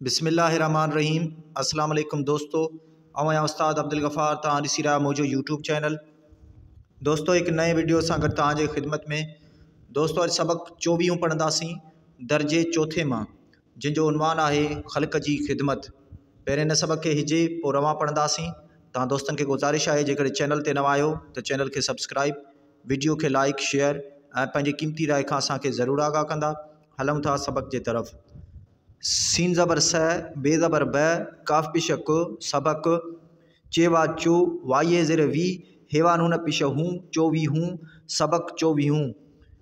बिस्मिल्लाहिर्रहमानिर्रहीम। अस्सलाम वालेकुम दोस्तों, अवं उस्ताद अब्दुल गफ़ार तव्हां ॾिसी रहिया मुंहिंजो यूट्यूब चैनल। दोस्तों एक नए वीडियो सां गॾु तव्हांजे ख़िदमत में। दोस्तों अॼु सबक़ 24 पढ़ंदासीं दर्जे चौथे मां, जिनजो उनवान आहे ख़ल्क़ जी ख़िदमत। पहिरें इन सबक़ खे हिजे पोइ रवां पढ़ंदासीं। तव्हां दोस्तनि खे गुज़ारिश आहे जेकर चैनल ते नवां आहियो त चैनल खे सब्सक्राइब, वीडियो खे लाइक शेयर ऐं पंहिंजी क़ीमती राय खां असांखे ज़रूरु आगाह कंदा। हलूं था सबक़ जे तरफ़। सीन ज़बर स, बे ज़बर ब, काफ पिश क, सबक, चेवा चो, वाये ज़ेर वी, हेवा नून पिश हूँ, चौवीहूँ, सबक चौवीहूँ।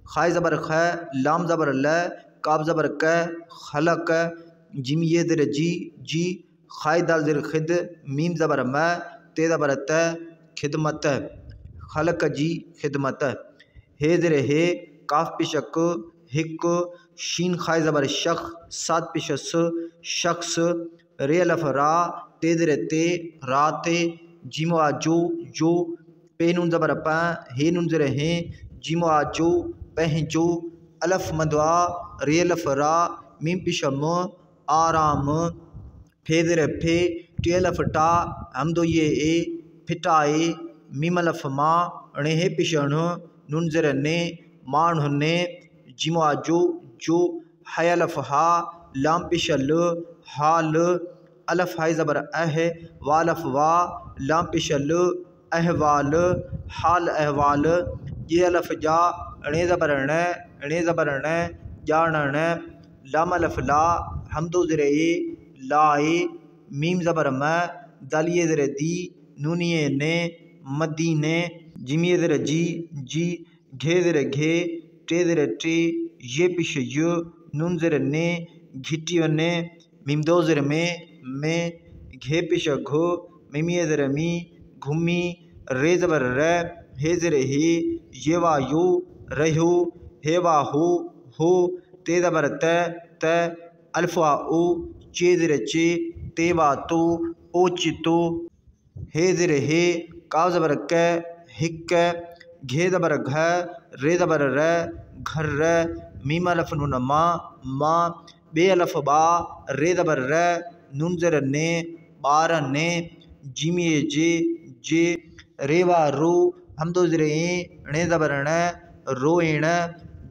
खाए ज़बर ख, लाम ज़बर ल, काब ज़बर क, खलक, जिम ये ज़ेर जी, जी, खाए दाल ज़ेर खिद, मीम ज़बर म, ते ज़बर त, खिदमत, खलक जी खिदमत। हे ज़ेर हे, काफ पिश क, हिक, शीन खाए ज़बर शख, सात पिश स, शख्स, रे अलफ रा, ते ज़ेर ते, राते, जीमो आ जो, जो, पे नून ज़बर प, हे नून ज़ेर हे, जीमो आ जो, पहजो, अलफ मदवा, रे अलफ रा, मीम पिश म, आराम, फे ज़ेर फे, टे अलफ टा, हमदो ये ए, फिटाए, मीम अलफ मा, णे हे पिश ण, नून ज़ेर ने, माण्ह ने, जीमो आ जो, जो, हाय अलफ हा, लाम पिश ल, हाल, अलफ हाय ज़बर अह, वालफ वा, लाम पिश ल, अहवाल, हाल अहवाल, ये अलफ जा, णे ज़बर ण, णे ज़बर ण, ॼाणण, लाम अलफ ला, हमदो ज़ेर ए, लाए, मीम ज़बर म, दालिये ज़ेर दी, नूनिये ने, मदीने, जिमिये ज़ेर जी, जी, घे ज़ेर घे, टे ज़ेर टे, ये पिश य, नून ज़ेर ने, घिटियो ने, मीम दो ज़ेर में, घे पिश घ, मीमिये ज़ेर मी, घुमी, रे ज़बर र, हे ज़ेर हे, ये वा यो, रहो, हे वा हो, ते ज़बर त, अल्फ वा ओ, चे ज़ेर चे, ते वा तो, ओचितो, हे ज़ेर हे, काव ज़बर क, हिक, घे ज़बर घ, रे ज़बर र, घर, मीम अलफ नून मा, बे अलफ बा, रे ज़बर र, नून ज़ेर ने, बार ने, जिमिये जे, जे, रेवा रो, हमदो ज़ेर ए, णे ज़बर ण, रोएण,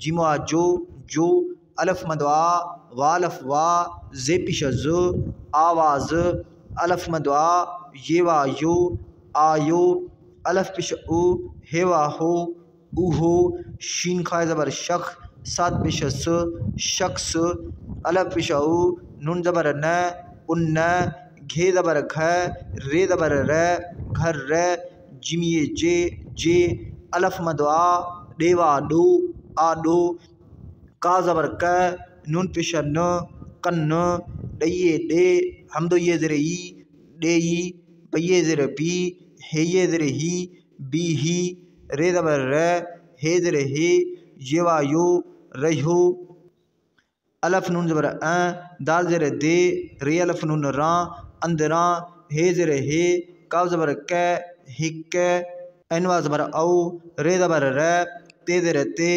जिमो आ जो, जो, अलफ मदवा, वालफ वा, जे पिश ज, आवाज़, अलफ मदवा, ये वा यो, आयो, अलफ पिश उ, हे वा हो, उहो, शीन खाए ज़बर शख, सात पिश स, शख्स, अलफ पिश उ, नून ज़बर न, उन्न, घे ज़बर घ, रे ज़बर र, घर, जिमिये जे, जे, अलफ मदवा, डेवा डो, आडो, का ज़बर क, नून पिश न, कन्न, डये डे, हमदो ये ज़ेर ई, डेई, बये ज़ेर बी, हेये ज़ेर ही, बी ही, रे ज़बर र, हे ज़ेर हे, ये वा यो, रहो, अलफ नून ज़बर दाल ज़ेर दे, रे अलफ नून रा, अंदरा, हे ज़ेर हे, काव ज़बर क, हिक, एनवा ज़बर औ, रे ज़बर र, ते ज़ेर ते,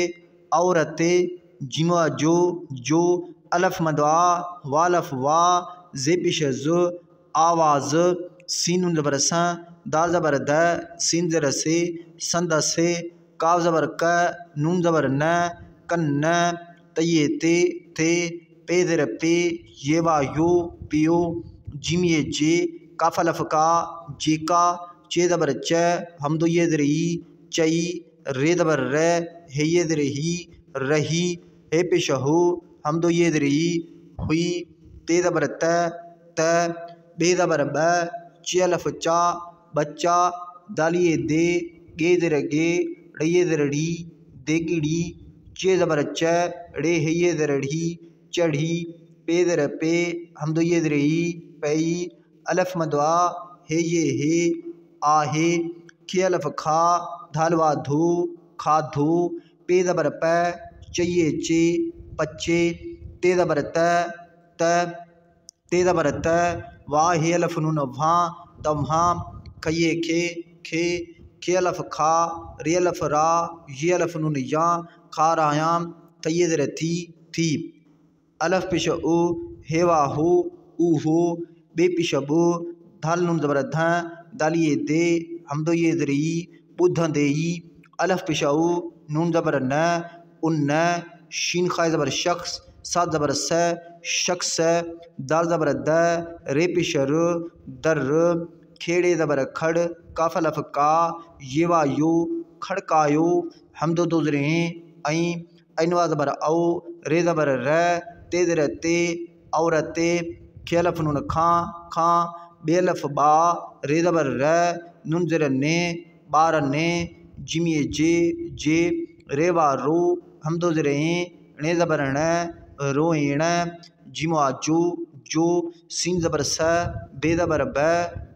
औरते, जिमा जो, जो, अलफ मदवा, वालफ वा, जे पिश ज, आवाज़, सीन नून ज़बर स, दाल ज़बर द, सीन ज़ेर से, संद से, काव ज़बर क, नून ज़बर न, कन्न, तये ते, पे ज़ेर पे, ये वा यो, पियो, जिमिये जे, काफ अलफ का, जेका, चे ज़बर च, हमदो ये ज़ेर ई, चई, रे ज़बर र, हे ये ज़ेर ही, रही, हे पिश हो, हमदो ये ज़ेर ई, हुई, ते ज़बर त, बे ज़बर ब, चे अलफ चा, बच्चा, दालिये दे, गे ज़ेर गे, ड़ये ज़ेर ड़ी, देगिड़ी, चे ज़बर च, ड़े हेये ज़ेर ढ़ी, चढ़ी, पे ज़ेर पे, हमदो ये ज़ेर ई, पई, अलफ मदवा, हे ये हे, आहे, खे अलफ खा, धालवा धो, खाधो, पे ज़बर प, चये चे, पच्चे, ते ज़बर त, ते ज़बर त, वाह हे अलफ नून वहाँ, तवहाँ, खये खे, खे अलफ खा, रे अलफ रा, ये अलफ नून या, खा रायाम, तये ज़ेर थी, अलफ पिश उ, हेवा हो, ऊहो बेपिशबु धाल नून ज़बर ध दालिए दे हमदो ये ज़री बुद्ध देई अलफ पिशाऊ नून ज़बर न उन शीन खाए ज़बर शख्स सात ज़बर स शख्स दाल ज़बर द रे पिशर दर खेड़े ज़बर खड़ काफ लफ का ये वायु खड़कायो हमदो दो ज़रे आई ऐनवा ज़बर औ रे ज़बर र ते ज़र ते औरते खेलफ नून खां बेलफ बा रे ज़बर र नून ज़र ने बार ने जिमिए जे रेवा रो हमदो ज़रे णे ज़बर न रोएण जिमुआ जो सीन ज़बर स बे ज़बर ब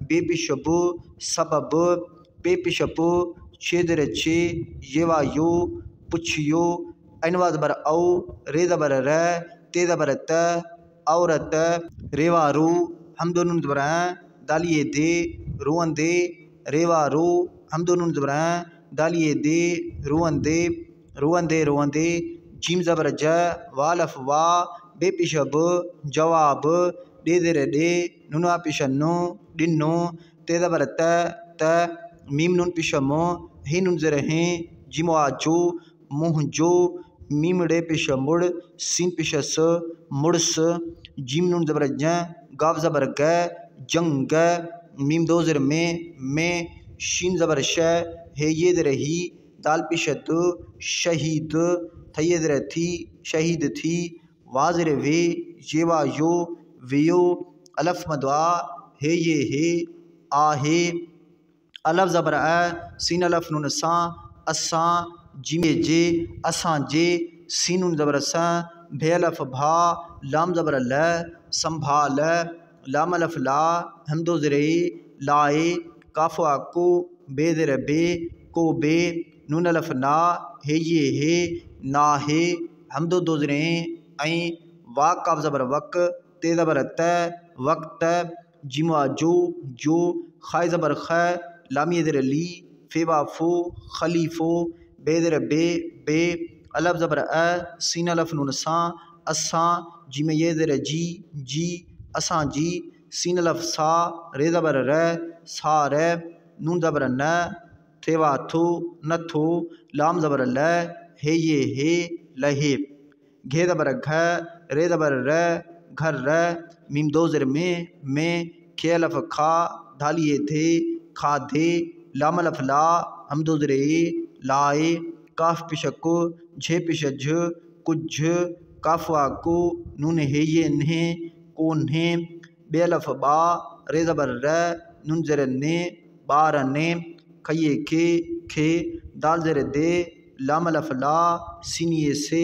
बेपिशब सबब पेपिशब छेदर छे येवा यो पुछियो ऐनवा ज़बर औ रे ज़बर र ते ज़बर त औरत रेवा रो हमदो नून ज़बर दालिए दे रोअन दे रेवा रो हमदो नून ज़बर दालिए दे रोअन दे जिम ज़बर ज वालफ वा बेपिशब जवाब दे ज़र दे नुनवा पिशनो डिनो ते ज़बर त मीम नून पिशमो हे नून ज़र हैं जिमुआ जो मुँह जो मीम डे पिश मुड़ सीन पिशस मुड़स जिम नून ज़बर ज गाव ज़बर ग जंग मीम दो ज़र में शीन ज़बर श हे ये ज़र ही दाल पिशत शहीद थये ज़र थी शहीद थी वाज़र वे ये वायो वेयो अलफ मदवा हे ये हे आहे अलफ ज़बर सीन अलफ नून सा असा जिमे जे असां जे सीन नून ज़बर सा भे अलफ भा लाम ज़बर ल संभाल लाम अलफ ला हमदो ज़रे लाए काफ़ा को बे ज़र बे को बे नून अलफ ना हे ये हे ना हे हमदो दो ज़रे ऐं वाक काफ ज़बर वक ते ज़बर त वक्त जिमुआ जो खाए ज़बर ख लामी ज़र ली फेवा फो खलीफो बे ज़र बे अलफ ज़बर सीन अलफ नून सा असा जिमे ये ज़र जी असां जी सीन अलफ सा रे ज़बर र सा र नून ज़बर न थेवा थो न थो लाम ज़बर ल हे ये हे लहे घे ज़बर घ रे ज़बर र घर र मीम दो ज़र में खे अलफ खा धालिए थे खा धे लाम अलफ ला हमदो ज़रे लाए काफ पिशको झे पिश झ कुछ काफवा को नून हे ये ने को ने बेलफ बा रे ज़बर र नून ज़र ने बार ने खये खे दाल ज़र दे लाम अलफ ला सीनिए से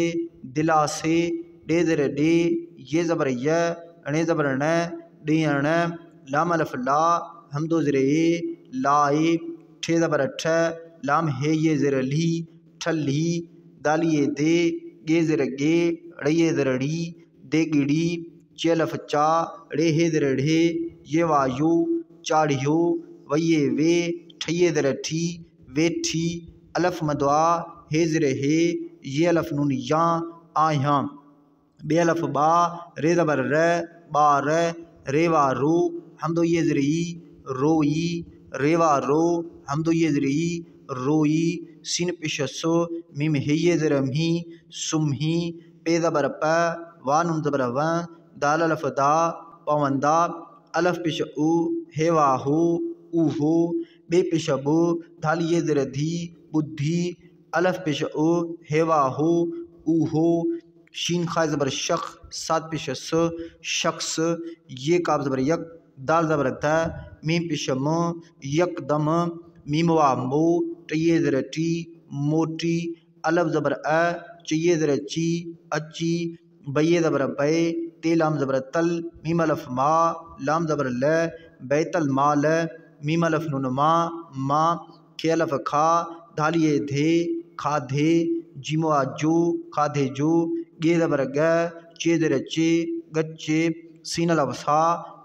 दिला से डे ज़र डे ये ज़बर य अणे ज़बर न डेण लाम अलफ ला हमदो ज़रे लाए ठे ज़बर ठ लाम हे ये ज़र ली ठल्ली दालिए दे गे ज़र गे ड़े ज़र ड़ी दे गिड़ी चेलफ चा ड़े हे ज़र ढे ये वायु चाढ़ियो वये वे ठये ज़र ठी वे ठी अलफ मदवा हे ज़र हे ये अलफ नून या आया बे अलफ बा रे ज़बर र बार रेवा रो हमदो ये ज़री रोई रेवा रो हमदो ये ज़री रोई सीन पिशसो मीम हे ये ज़र मी सुमही पे ज़बर प वा नून ज़बर व दाल अलफ दा पवंदा अलफ पिश उ हेवा हो ऊहो बे पिशब धाल ये ज़र धी बुद्धि अलफ पिश उ हेवा हो ऊहो शीन खाए ज़बर शख सात पिश स शख्स ये काब ज़बर यक दाल ज़बर द मीम पिश म यकदम मीम वा मो टये ज़र टी मोटी अलफ ज़बर चये ज़र ची अच्छी बये ज़बर बे ते लाम ज़बर तल मीम अलफ मा लाम ज़बर ल बैतल माल मीम अलफ नून मा खे अलफ खा धालिए धे खाधे जिमुआ जो खाधे जो गे ज़बर ग चे ज़र चे गच्चे सीन अलफ सा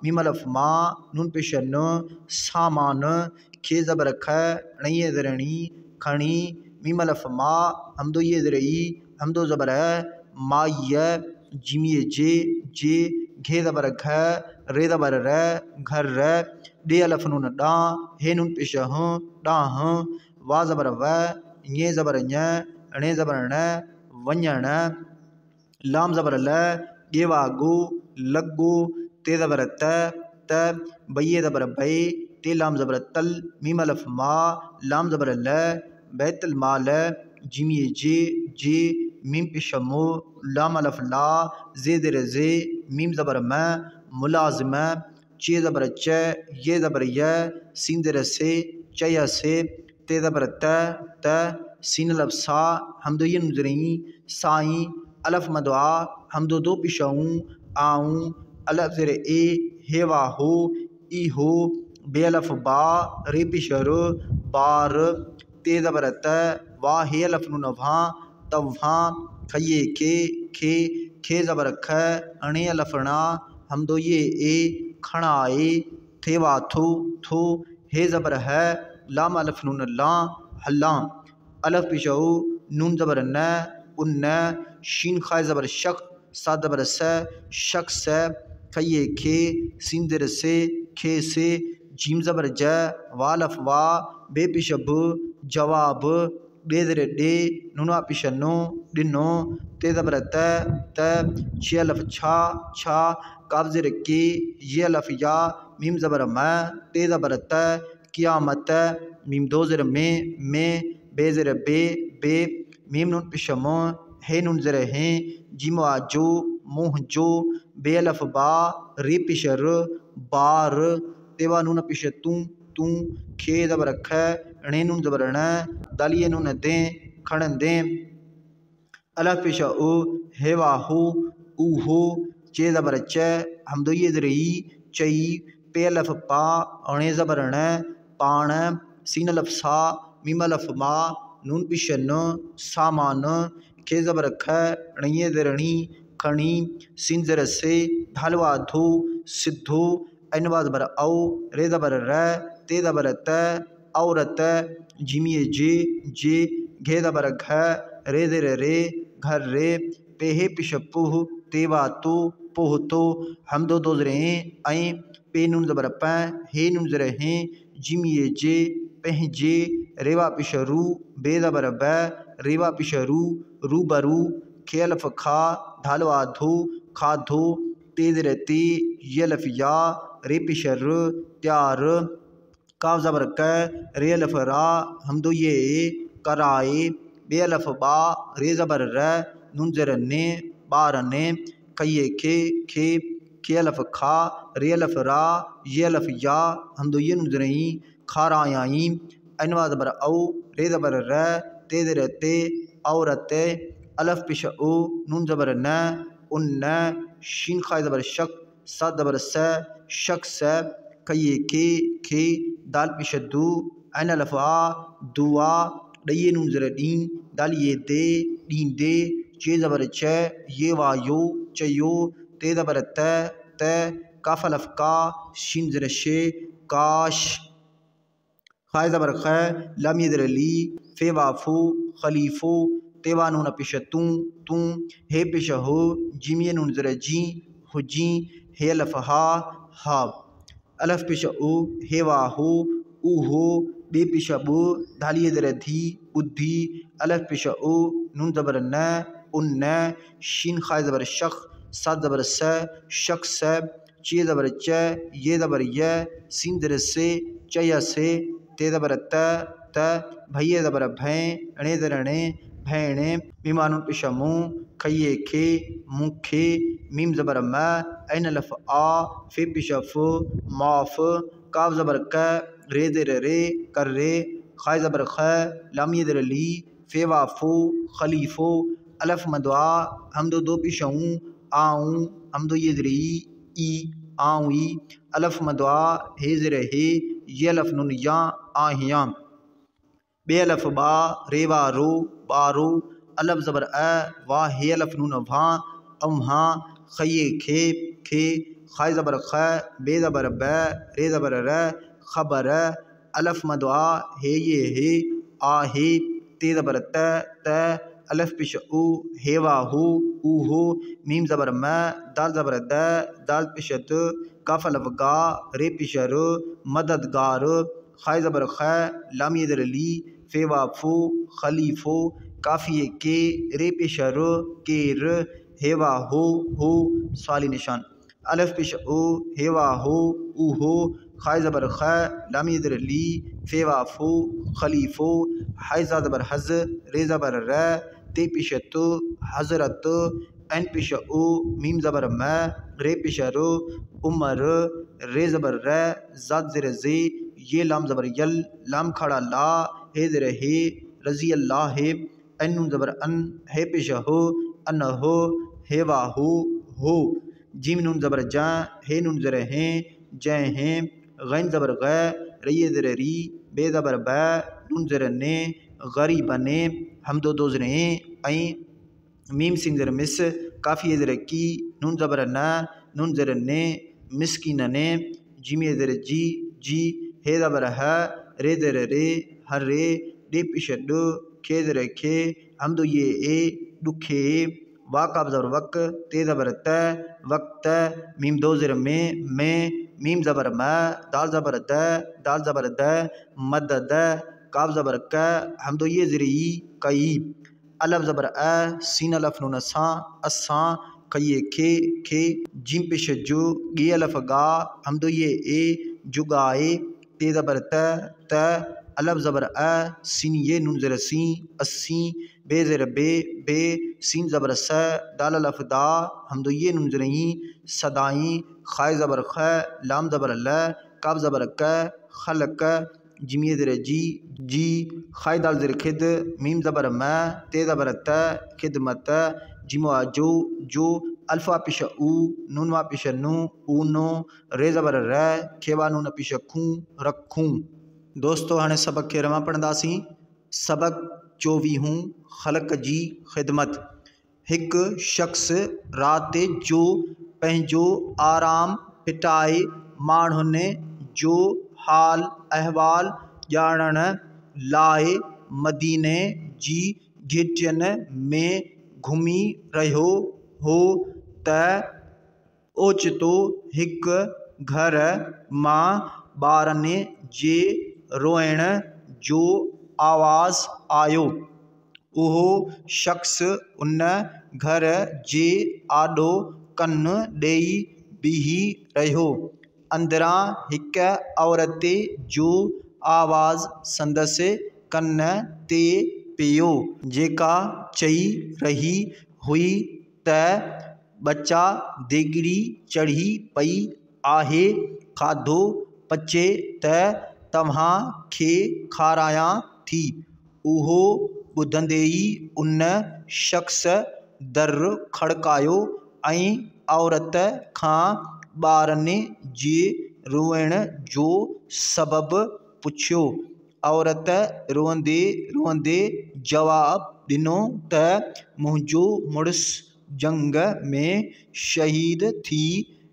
मीम अलफ मा नून पेश न सामान खे ज़बर ख णये ज़रणी खणी मीम अलफ मा हमदो ये ज़रई हमदो ज़बर माय जिमिए जे घे ज़बर घ रे ज़बर र घर र डे अलफ नून डा हे नून पेश ह डाह वा ज़बर व ये ज़बर ञ णे ज़बर ण वञण लाम ज़बर ल गे वागु लग्गू ते ज़बर त बये ज़बर बे ते लाम ज़बर तल मीम अलफ मा लाम ज़बर ल बैतल माल जिम ये जे मीम पिशमो लाम अलफ ला जे दर जे मीम ज़बर म मुलाजिम चे ज़बर च ये ज़बर य सीन दर से चय से ते ज़बर त सीन अलफ सा हमदो ये नुजरई साई अलफ मदवा हमदो दो पिशाऊँ आऊँ अलफ ज़र ए हेवा हो ई हो बेअलफ बा रे पिशर बार ते ज़बर त वाह हे अलफ नून वहाँ तब वहाँ खये खे ज़बर ख अणे अलफना हमदो ये ए खणाए थेवा थो हे ज़बर है लाम अलफ नून ला हल्ला अलफ पिशाऊ नून ज़बर न उन शीन खाए ज़बर शक सा ज़बर स शक से खये खे सीन दर से खे से जीम ज़बर ज वालफ वा बे पिशब जवाब डे दर डे नुना पिशनो डिनो ते ज़बर त छे अलफ छा काब ज़र के ये अलफ या मीम ज़बर म ते ज़बर त क़ियामत मीम दो ज़र में बे ज़र बे मीम नून पिशमो हे नून ज़र हैं जिम आजो मोह जो बे अलफ बा रे पिशर बार तेवा नून पिश तू खे ज़बर ख णे नून ज़बर न दालिये नून दे खड़न दे अलफ पिश ओ हेवा हो ऊ हो चे ज़बर च हमदो ये ज़रई चई पे अलफ पा अणे ज़बर न पाण सीन अलफ सा मीम अलफ मा नून पिश न सामान खे ज़बर ख णये ज़रणी खणी सीन ज़र से ढालवा धो सिद्धो अनवा ज़बर औ रे ज़बर र ते ज़बर त औरत जिमिए जे घे ज़बर घ रे ज़र रे घर रे पेहे पिश पुह तेवा तो पोह तो हमदो दो ज़रे ऐं पे नून ज़बर प हे नून ज़र हैं जिमिए जे पह जे रेवा पिश रू बे ज़बर ब रेवा पिश रू बरू खे अलफ खा ढालवा धो खा धो ते ज़र ते ये अलफ या रे पिश र त्यार काव ज़बर क रे अलफ रा हमदो ये कराए बे अलफ बा रे ज़बर र नून ज़र ने बार ने कये खे अलफ खा रे अलफ रा ये अलफ या हमदो ये नून ज़रई खारायाई अनवा ज़बर औ रे ज़बर र ते ज़र ते औरत अलफ पिश ओ नून ज़बर न उन शीन खाए ज़बर शक सा ज़बर स शक से कये खे दाल पिश दू अन अलफ आ दुआ डये नून ज़र डी दाल ये दे चे ज़बर च ये वायो चयो ते ज़बर त काफ अलफ का शीन ज़र शे काश खाए ज़बर ख लाम ये ज़र ली फे वाफो खलीफो तेवा नून पिश तू हे पिश हो जिमिए नून ज़र जी हुजी हे अलफ हा अलफ पिश ओ हे वाहो ऊ हो बे पिश बो ढालिए ज़र धी बुद्धि अलफ पिश ओ नून ज़बर न उन शीन खाए ज़बर शक सा ज़बर स शक से चे ज़बर च ये ज़बर य सीन ज़र से चय से ते ज़बर त भये ज़बर भैं अणे ज़र अणे भैणे मीमानुन पिशमू खये खे मुखे मीम ज़बर म ऐन अलफ आ फे पिशफ माफ काव ज़बर क रे ज़र रे कर रे खाए ज़बर ख लाम ये ज़र ली फे वाफो खलीफो अलफ मदवा हमदो दो पिशाऊँ आऊँ हमदो ये ज़र ई आऊँ ई अलफ मदवा हे ज़र हे ये अलफ नुन या आहियाँ बे अलफ बा रेवा रो बारो अलफ ज़बर वाह हे अलफ नून वहाँ अम्हा खये खे खाए ज़बर ख बे ज़बर ब रे ज़बर र खबर अलफ मदवा हे ये हे आ हे ते ज़बर त अलफ पिश ऊ हेवा हो ऊ हो मीम ज़बर म दाल ज़बर द दाल पिश द काफ अलफ गा रे पेश र मददगार खाय ज़बर ख लाम ज़ेर ली फेवा फो खलीफो काफिए के रे पेश र केर हेवा हो सवाली निशान अलफ पेश ओ हेवा हो ऊहो खाय ज़बर ख लाम ज़ेर ली फेवा फो खलीफो हायजा ज़बर हज रे ज़बर र ते पेश तो हजरत एन पेश ओ मीम ज़बर म रे पेश रो उमर रे ज़बर र ज़ाद ज़ेर ज़े ये लाम ज़बर यल लाम खड़ा ला हे ज़ेर हे रज़ी अल्लाह हे एन नून ज़बर अन हे पेश हो अन हो हेवा हो जीम नून ज़बर जा हे नून ज़र हैं जय हैं गैन ज़बर ग रे ज़र री बे ज़बर ब नून ज़र ने गरी बने हम दो ज़र ऐं मीम सिंह ज़र मिस काफ़ी ज़र की नून ज़बर न नून ज़र ने मिसकीन ने जिम ज़र जी हे ज़बर है रे ज़र रे हर रे डे पिश डो खे ज़र खे हम दो ये ए दुखे वाक़ाब ज़बर वक ते ज़बर त वक्त मीम दो ज़र में मीम ज़बर म दाल ज़बर द मदद काब ज़बर क हम दो ये ज़र ई कई अलफ ज़बर अ सीन अलफ नून असां कई खे जिम पेश जो गे अलफ गा हम दो ये ए जुगाए ते ज़बर त अलफ ज़बर अ सीन ये नून ज़र सी अस्सी बे ज़र बे सीन ज़बर स दाल अलफ दा हम दो ये नून ज़र सदाई खाय ज़बर ख लाम ज़बर ल काब ज़बर क खलक जिमिए ज़र जी खाय दाल ज़र खिद मीम ज़बर म ते ज़बर त खिदमत जिमो जो अल्फ़ा पेश ऊ नून वा पेश नू ऊनो रे ज़बर र खेवा नून पेश खूं रखूं। दोस्तों हाणे सबक खे रवां पढ़ंदासीं। सबक 24 ख़लक़ जी ख़िदमत। हिक शख़्स राति जो पंहिंजो आराम फिटाए माण्हुनि जो हाल अहवाल ॼाणण लाइ मदीने जी घिटियुनि में घुमी रहियो हो त ओचितो हिक घर मां ॿारनि जे रोइण जो आवाज़ आयो। उहो शख़्स उन घर जे आॾो कनु ॾेई बीही रहियो। अंदरां हिक औरत जो आवाज़ संदसि कन ते पियो, जेका चई रही हुई त बच्चा देगिड़ी चढ़ी पई आहे, खाधो पचे त तव्हां खे खारायां थी। उहो ॿुधंदे ई उन शख़्स दर खड़कायो ऐं औरत खां ॿारनि जे रोइण जो सबबु पुछियो। औरत रोअंदे रोअंदे जवाबु ॾिनो त मुंहिंजो मुड़ुसु जंग में शहीद थी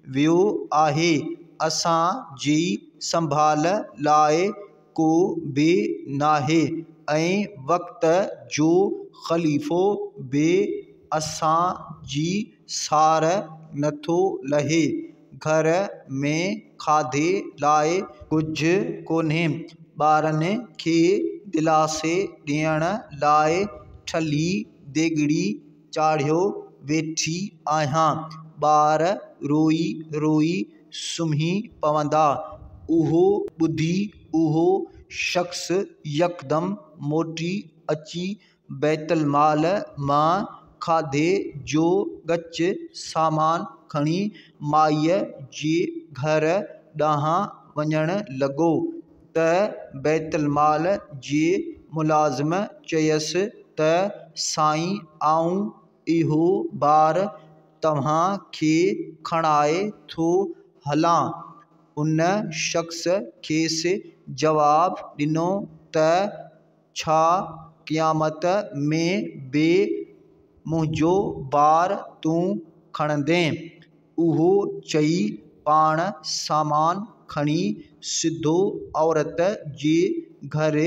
वियो आहे। असां जी संभाल लाइ को बि नाहे ऐं वक़्त जो ख़लीफ़ो बि असां जी सार नथो लहे। घर में खाधे लाइ कुझु कोन्हे। ॿारनि खे दिलासे ॾियण लाइ ठली देगिड़ी चाढ़ियो वेठी आहियां। ॿार रोई रोई सुम्ही पवंदा। उहो ॿुधी उहो शख़्स यकदम मोटी अची बैतुल माल मां खाधे जो ॻच सामान खणी माईअ जे घर ॾांहुं वञण लॻो त बैतुल माल जे मुलाज़िम चयसि त साईं आऊं इहो ॿारु तव्हां खे खणाए थो हलां। उन शख़्स खेसि जवाबु ॾिनो त छा क़यामत में बि मुंहिंजो ॿारु तूं खणंदें? उहो चई पाण सामान खणी सिधो औरत जे घर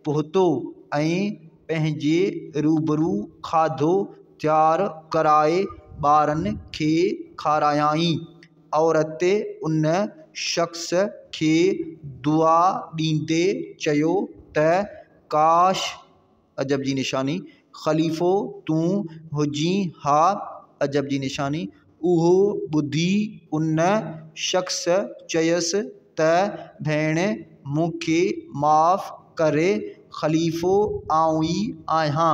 पहुतो ऐं पंहिंजे रूबरू खाधो तयारु कराए ॿारनि खे खारायाईं। औरत उन शख़्स खे दुआ ॾींदे चयो त काश, अजब जी निशानी, ख़लीफ़ो तूं हुजी हा, अजब जी निशानी। उहो ॿुधी उन शख़्स चयसि त भेण मूंखे माफ़ करे, ख़लीफ़ो आऊं ई आहियां,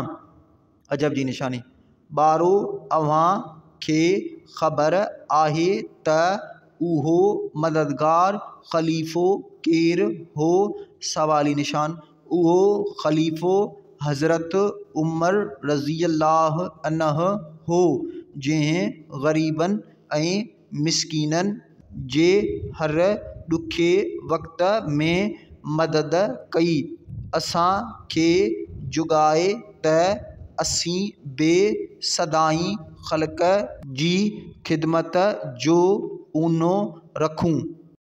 अजब जी निशानी। ॿारो अव्हां खे ख़बर आहे त उहो मददगार ख़लीफ़ो केरु हो, सवाली निशान। उहो ख़लीफ़ो हज़रत उमर रज़ी अल्लाह अन्हु हो, जंहिं ग़रीबनि ऐं मिस्कीननि जे हर ॾुखे वक़्त में मदद कई। असां खे जुगाए त असीं बि सदाईं ख़ल्क़ जी ख़िदमत जो ऊनो रखूं।